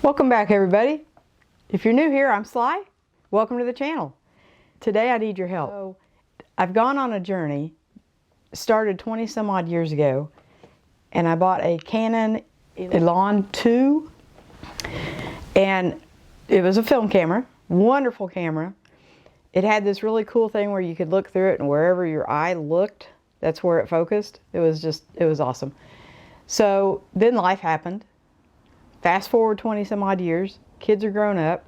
Welcome back, everybody. If you're new here, I'm Sly. Welcome to the channel. Today I need your help. So, I've gone on a journey, started 20 some odd years ago, and I bought a Canon Elan 2, and it was a film camera, wonderful camera. It had this really cool thing where you could look through it and wherever your eye looked, that's where it focused. It was awesome. So then life happened. Fast forward 20 some odd years, kids are grown up,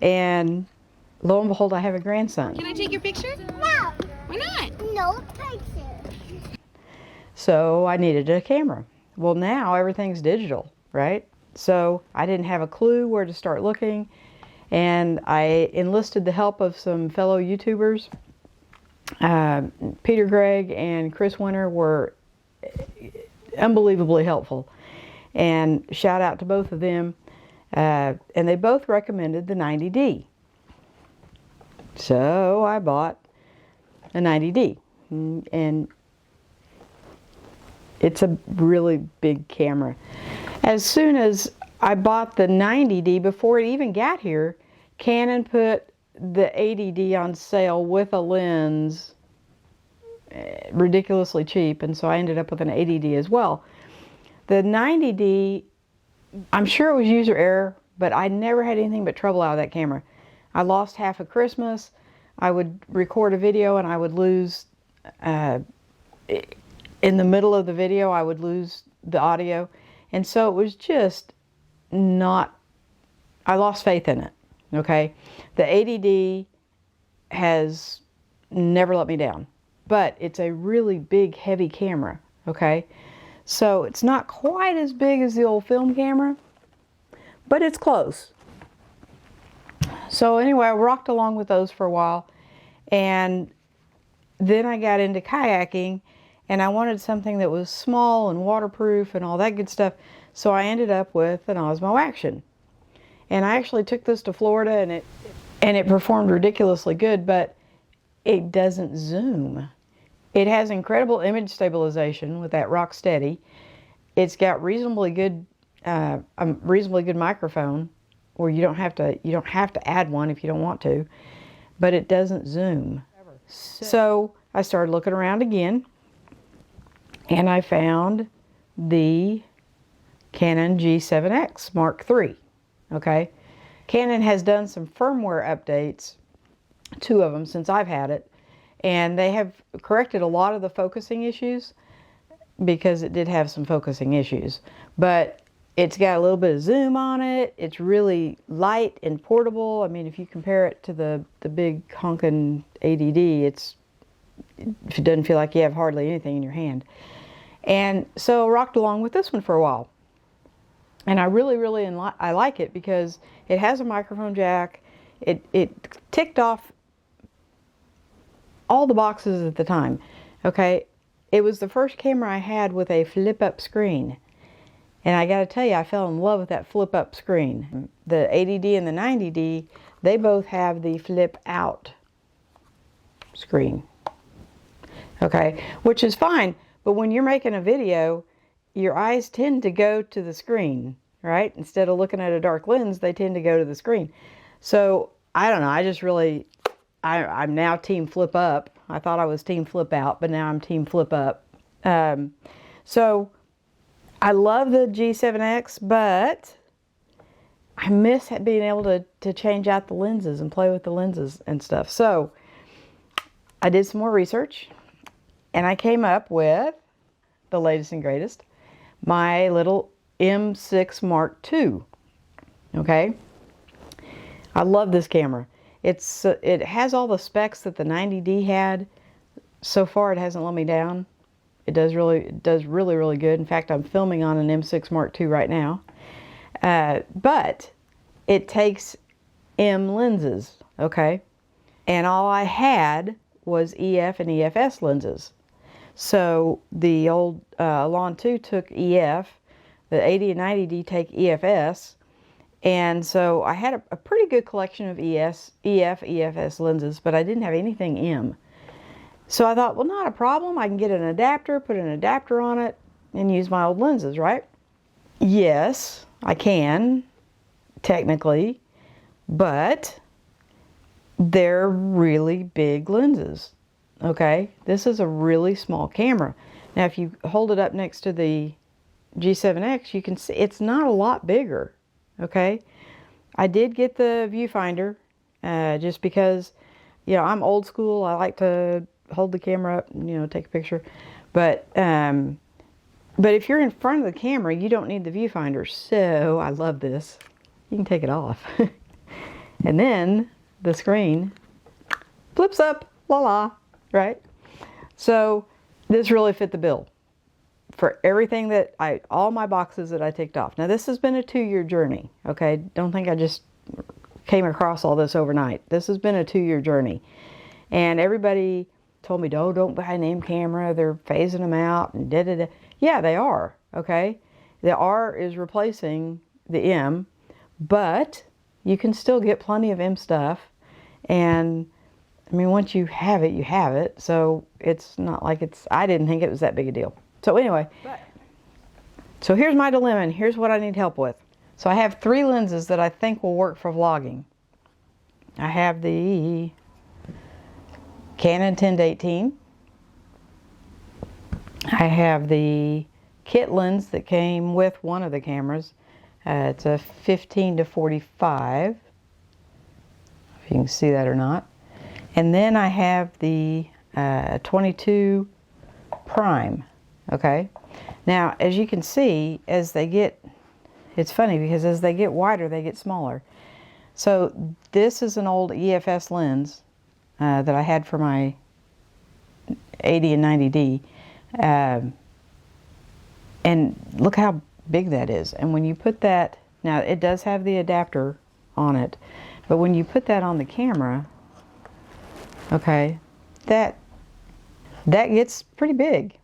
and lo and behold, I have a grandson. Can I take your picture? No. Why not? No picture. So I needed a camera. Well, now everything's digital, right? So I didn't have a clue where to start looking, and I enlisted the help of some fellow YouTubers. Peter Gregg and Chris Winter were unbelievably helpful. And shout out to both of them. And they both recommended the 90D. So I bought a 90D. And it's a really big camera. As soon as I bought the 90D, before it even got here, Canon put the 80D on sale with a lens, ridiculously cheap. And so I ended up with an 80D as well. The 90D, I'm sure it was user error, but I never had anything but trouble out of that camera. I lost half of Christmas. I would record a video and I would lose, in the middle of the video, I would lose the audio. And so it was just not, I lost faith in it, okay? The 80D has never let me down, but it's a really big, heavy camera, okay? So it's not quite as big as the old film camera, but it's close. So anyway, I rocked along with those for a while, and then I got into kayaking, and I wanted something that was small and waterproof and all that good stuff. So I ended up with an Osmo Action. And I actually took this to Florida, and it performed ridiculously good, but it doesn't zoom. It has incredible image stabilization with that rock steady. It's got reasonably good, a reasonably good microphone, where you don't have to add one if you don't want to, but it doesn't zoom. So I started looking around again, and I found the Canon G7X Mark III. Okay, Canon has done some firmware updates, 2 of them since I've had it. And they have corrected a lot of the focusing issues, because it did have some focusing issues. But it's got a little bit of zoom on it. It's really light and portable. I mean, if you compare it to the big honkin' 80D, it doesn't feel like you have hardly anything in your hand. And so I rocked along with this one for a while. And I really I like it because it has a microphone jack. It ticked off all the boxes at the time. Okay, it was the first camera I had with a flip-up screen, and I gotta tell you, I fell in love with that flip-up screen. The 80D and the 90D, they both have the flip-out screen. Okay, which is fine, but when you're making a video, your eyes tend to go to the screen, right? Instead of looking at a dark lens, they tend to go to the screen. So I don't know, I just really, I'm now team flip up. I thought I was team flip out, but now I'm team flip up. So I love the G7X, but I miss being able to change out the lenses and play with the lenses and stuff. So I did some more research, and I came up with the latest and greatest, my little M6 Mark II. Okay, I love this camera. It has all the specs that the 90D had. So far, it hasn't let me down. It does really good. In fact, I'm filming on an M6 Mark II right now. But it takes M lenses, okay? And all I had was EF and EFS lenses. So the old Elan 2 took EF, the 80 and 90D take EFS, and so I had a pretty good collection of EF, EFS lenses, but I didn't have anything M. So I thought, well, not a problem. I can get an adapter, put an adapter on it, and use my old lenses, right? Yes, I can. technically, but they're really big lenses. Okay, this is a really small camera. Now if you hold it up next to the G7X, you can see it's not a lot bigger. Okay, I did get the viewfinder just because, you know, I'm old school. I like to hold the camera up and, you know, take a picture. But if you're in front of the camera, you don't need the viewfinder. So I love this. You can take it off. And then the screen flips up, la la, right? So this really fit the bill for everything that all my boxes that I ticked off. Now this has been a 2-year journey, okay? Don't think I just came across all this overnight. This has been a 2-year journey. And everybody told me, oh, don't buy a name camera, they're phasing them out and da-da-da. Yeah, they are, okay? The R is replacing the M, but you can still get plenty of M stuff. And I mean, once you have it, you have it. So it's not like I didn't think it was that big a deal. So anyway, so here's my dilemma and here's what I need help with. So I have 3 lenses that I think will work for vlogging. I have the Canon 10-18. I have the kit lens that came with one of the cameras. It's a 15-45. If you can see that or not. And then I have the 22 prime. Okay. Now, as you can see, as they get, it's funny because as they get wider, they get smaller. So this is an old EFS lens that I had for my 80 and 90D. And look how big that is. And when you put that, now it does have the adapter on it, but when you put that on the camera, okay, that gets pretty big.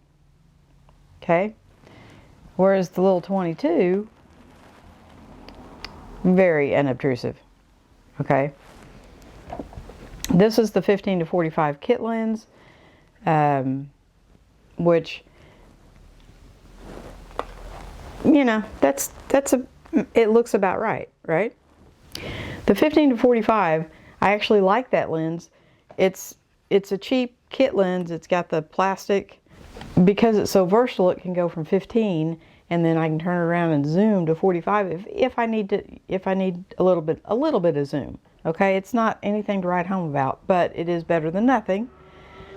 Okay, whereas the little 22, very unobtrusive. Okay, this is the 15-45 kit lens, which, you know, it looks about right, right? The 15-45, I actually like that lens. It's a cheap kit lens. It's got the plastic. Because it's so versatile, it can go from 15 and then I can turn it around and zoom to 45 if I need a little bit of zoom. Okay, it's not anything to write home about, but it is better than nothing.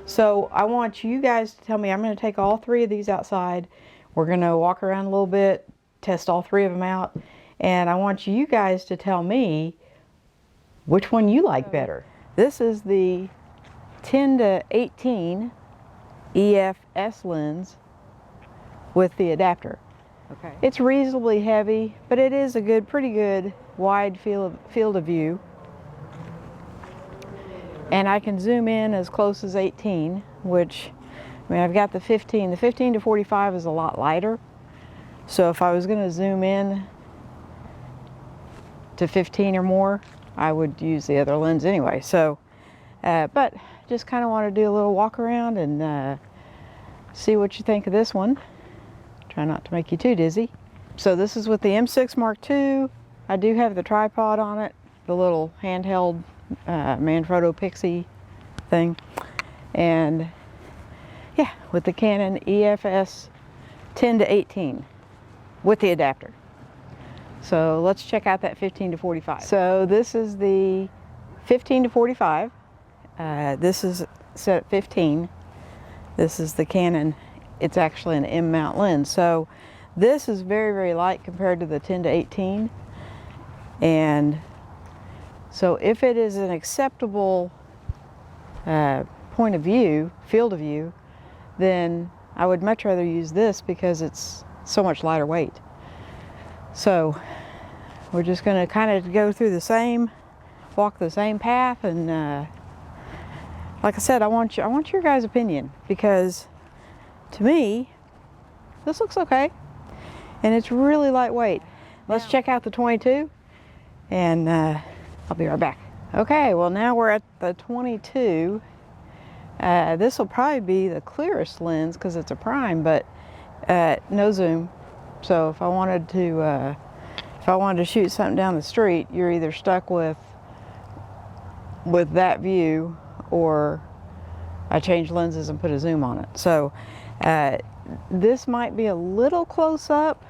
So I want you guys to tell me, I'm going to take all 3 of these outside. We're going to walk around a little bit, test all 3 of them out, and I want you guys to tell me which one you like better. This is the 10-18 EFS lens with the adapter. Okay. It's reasonably heavy, but it is a pretty good wide field of view. And I can zoom in as close as 18, which, I mean, I've got the 15. The 15-45 is a lot lighter. So if I was going to zoom in to 15 or more, I would use the other lens anyway. So, but just kind of want to do a little walk around and see what you think of this one. Try not to make you too dizzy. So this is with the M6 Mark II. I do have the tripod on it, the little handheld Manfrotto Pixie thing. And yeah, with the Canon EFS 10-18 with the adapter. So let's check out that 15-45. So this is the 15-45. This is set at 15. This is the Canon. It's actually an M mount lens. So this is very, very light compared to the 10-18. And so if it is an acceptable point of view, field of view, then I would much rather use this because it's so much lighter weight. So we're just going to kind of go through walk the same path, and like I said, I want your guys' opinion, because to me this looks okay and it's really lightweight. Let's check out the 22 and I'll be right back. Okay, well now we're at the 22. This will probably be the clearest lens because it's a prime, but no zoom. So if I wanted to if I wanted to shoot something down the street, you're either stuck with that view, or I change lenses and put a zoom on it. So this might be a little close up.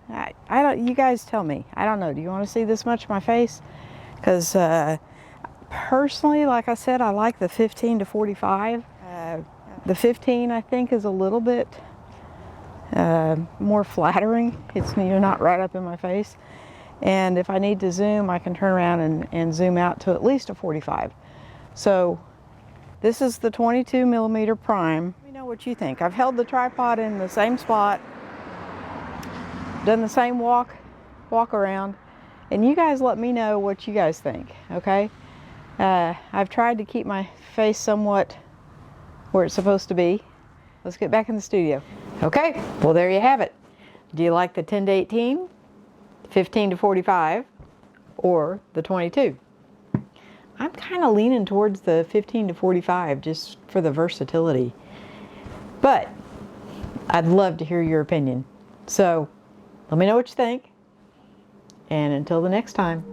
I don't, you guys tell me. I don't know. Do you want to see this much of my face? Because personally, like I said, I like the 15 to 45. The 15, I think, is a little bit more flattering. You're not right up in my face. And if I need to zoom, I can turn around and zoom out to at least a 45. So this is the 22 millimeter prime. Let me know what you think. I've held the tripod in the same spot, done the same walk around, and you guys let me know what you guys think, okay? I've tried to keep my face somewhat where it's supposed to be. Let's get back in the studio. Okay, well, there you have it. Do you like the 10 to 18, 15 to 45, or the 22? I'm kind of leaning towards the 15 to 45 just for the versatility. But I'd love to hear your opinion. So let me know what you think. And until the next time,